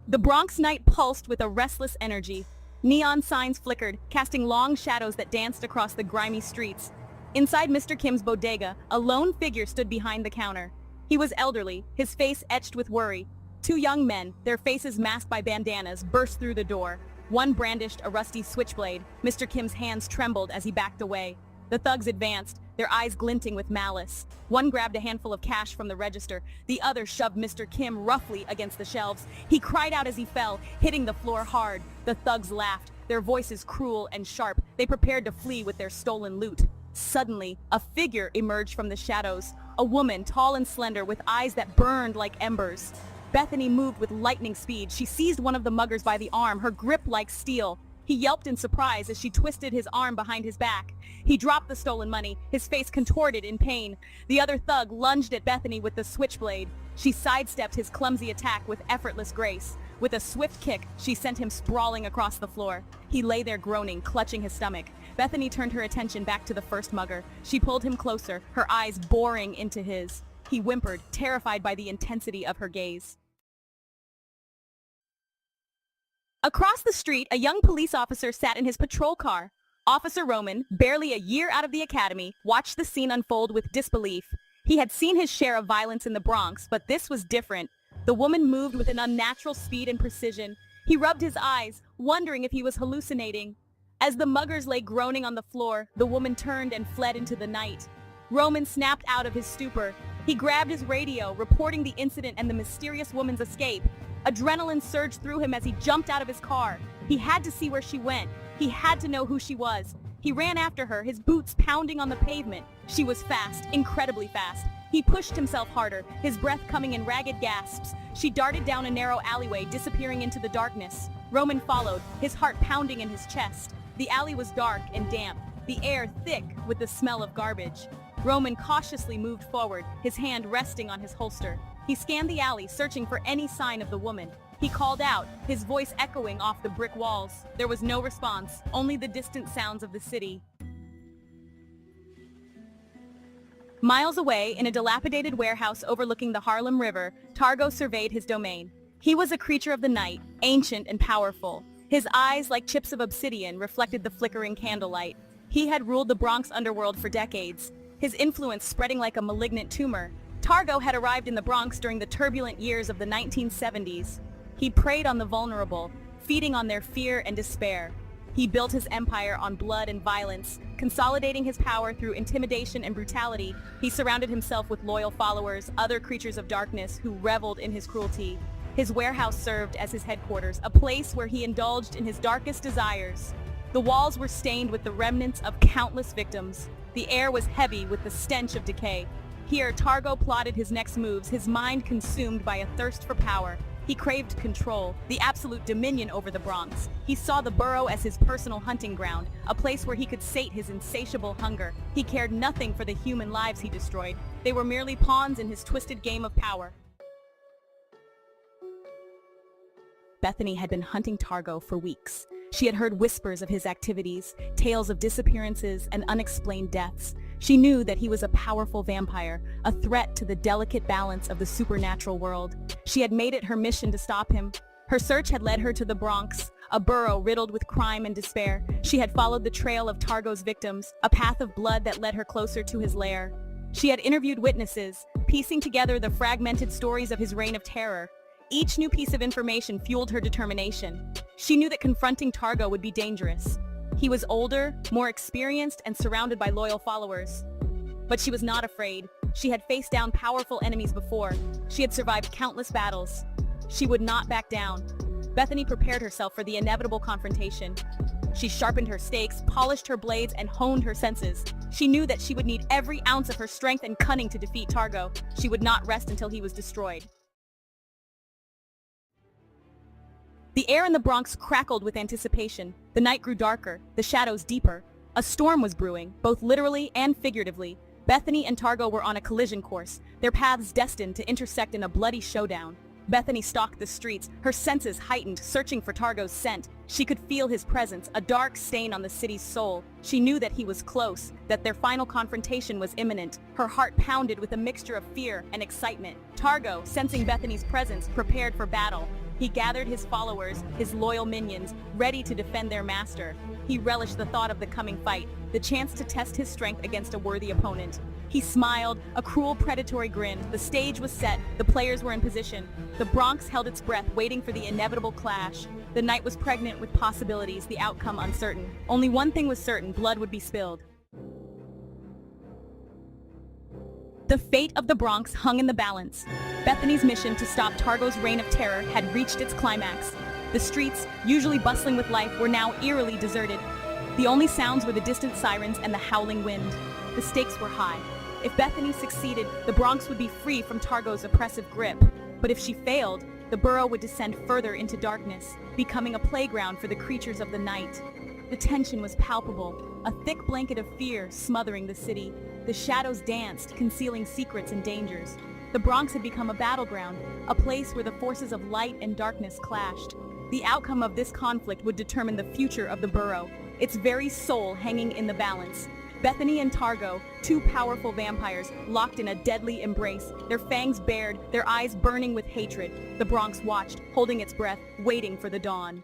The Bronx night pulsed with a restless energy. Neon signs flickered, casting long shadows that danced across the grimy streets. Inside Mr. Kim's bodega, a lone figure stood behind the counter. He was elderly, his face etched with worry. Two young men, their faces masked by bandanas, burst through the door. One brandished a rusty switchblade. Mr. Kim's hands trembled as he backed away. The thugs advanced, their eyes glinting with malice. One grabbed a handful of cash from the register. The other shoved Mr. Kim roughly against the shelves. He cried out as he fell, hitting the floor hard. The thugs laughed, their voices cruel and sharp. They prepared to flee with their stolen loot. Suddenly, a figure emerged from the shadows. A woman, tall and slender, with eyes that burned like embers. Bethany moved with lightning speed. She seized one of the muggers by the arm, her grip like steel. He yelped in surprise as she twisted his arm behind his back. He dropped the stolen money, his face contorted in pain. The other thug lunged at Bethany with the switchblade. She sidestepped his clumsy attack with effortless grace. With a swift kick, she sent him sprawling across the floor. He lay there groaning, clutching his stomach. Bethany turned her attention back to the first mugger. She pulled him closer, her eyes boring into his. He whimpered, terrified by the intensity of her gaze. Across the street, a young police officer sat in his patrol car. Officer Roman, barely a year out of the academy, watched the scene unfold with disbelief. He had seen his share of violence in the Bronx, but this was different. The woman moved with an unnatural speed and precision. He rubbed his eyes, wondering if he was hallucinating. As the muggers lay groaning on the floor, the woman turned and fled into the night. Roman snapped out of his stupor. He grabbed his radio, reporting the incident and the mysterious woman's escape. Adrenaline surged through him as he jumped out of his car. He had to see where she went. He had to know who she was. He ran after her, his boots pounding on the pavement. She was fast, incredibly fast. He pushed himself harder, his breath coming in ragged gasps. She darted down a narrow alleyway, disappearing into the darkness. Roman followed, his heart pounding in his chest. The alley was dark and damp, the air thick with the smell of garbage. Roman cautiously moved forward, his hand resting on his holster. He scanned the alley, searching for any sign of the woman. He called out, his voice echoing off the brick walls. There was no response, only the distant sounds of the city. Miles away, in a dilapidated warehouse overlooking the Harlem River, Targo surveyed his domain. He was a creature of the night, ancient and powerful. His eyes, like chips of obsidian, reflected the flickering candlelight. He had ruled the Bronx underworld for decades, his influence spreading like a malignant tumor. Targo had arrived in the Bronx during the turbulent years of the 1970s. He preyed on the vulnerable, feeding on their fear and despair. He built his empire on blood and violence, consolidating his power through intimidation and brutality. He surrounded himself with loyal followers, other creatures of darkness who reveled in his cruelty. His warehouse served as his headquarters, a place where he indulged in his darkest desires. The walls were stained with the remnants of countless victims. The air was heavy with the stench of decay. Here, Targo plotted his next moves, his mind consumed by a thirst for power. He craved control, the absolute dominion over the Bronx. He saw the borough as his personal hunting ground, a place where he could sate his insatiable hunger. He cared nothing for the human lives he destroyed. They were merely pawns in his twisted game of power. Bethany had been hunting Targo for weeks. She had heard whispers of his activities, tales of disappearances and unexplained deaths. She knew that he was a powerful vampire, a threat to the delicate balance of the supernatural world. She had made it her mission to stop him. Her search had led her to the Bronx, a borough riddled with crime and despair. She had followed the trail of Targo's victims, a path of blood that led her closer to his lair. She had interviewed witnesses, piecing together the fragmented stories of his reign of terror. Each new piece of information fueled her determination. She knew that confronting Targo would be dangerous. He was older, more experienced, and surrounded by loyal followers. But she was not afraid. She had faced down powerful enemies before. She had survived countless battles. She would not back down. Bethany prepared herself for the inevitable confrontation. She sharpened her stakes, polished her blades, and honed her senses. She knew that she would need every ounce of her strength and cunning to defeat Targo. She would not rest until he was destroyed. The air in the Bronx crackled with anticipation. The night grew darker, the shadows deeper. A storm was brewing, both literally and figuratively. Bethany and Targo were on a collision course, their paths destined to intersect in a bloody showdown. Bethany stalked the streets, her senses heightened, searching for Targo's scent. She could feel his presence, a dark stain on the city's soul. She knew that he was close, that their final confrontation was imminent. Her heart pounded with a mixture of fear and excitement. Targo, sensing Bethany's presence, prepared for battle. He gathered his followers, his loyal minions, ready to defend their master. He relished the thought of the coming fight, the chance to test his strength against a worthy opponent. He smiled, a cruel predatory grin. The stage was set, the players were in position. The Bronx held its breath, waiting for the inevitable clash. The night was pregnant with possibilities, the outcome uncertain. Only one thing was certain, blood would be spilled. The fate of the Bronx hung in the balance. Bethany's mission to stop Targo's reign of terror had reached its climax. The streets, usually bustling with life, were now eerily deserted. The only sounds were the distant sirens and the howling wind. The stakes were high. If Bethany succeeded, the Bronx would be free from Targo's oppressive grip. But if she failed, the borough would descend further into darkness, becoming a playground for the creatures of the night. The tension was palpable, a thick blanket of fear smothering the city. The shadows danced, concealing secrets and dangers. The Bronx had become a battleground, a place where the forces of light and darkness clashed. The outcome of this conflict would determine the future of the borough, its very soul hanging in the balance. Bethany and Targo, two powerful vampires, locked in a deadly embrace, their fangs bared, their eyes burning with hatred. The Bronx watched, holding its breath, waiting for the dawn.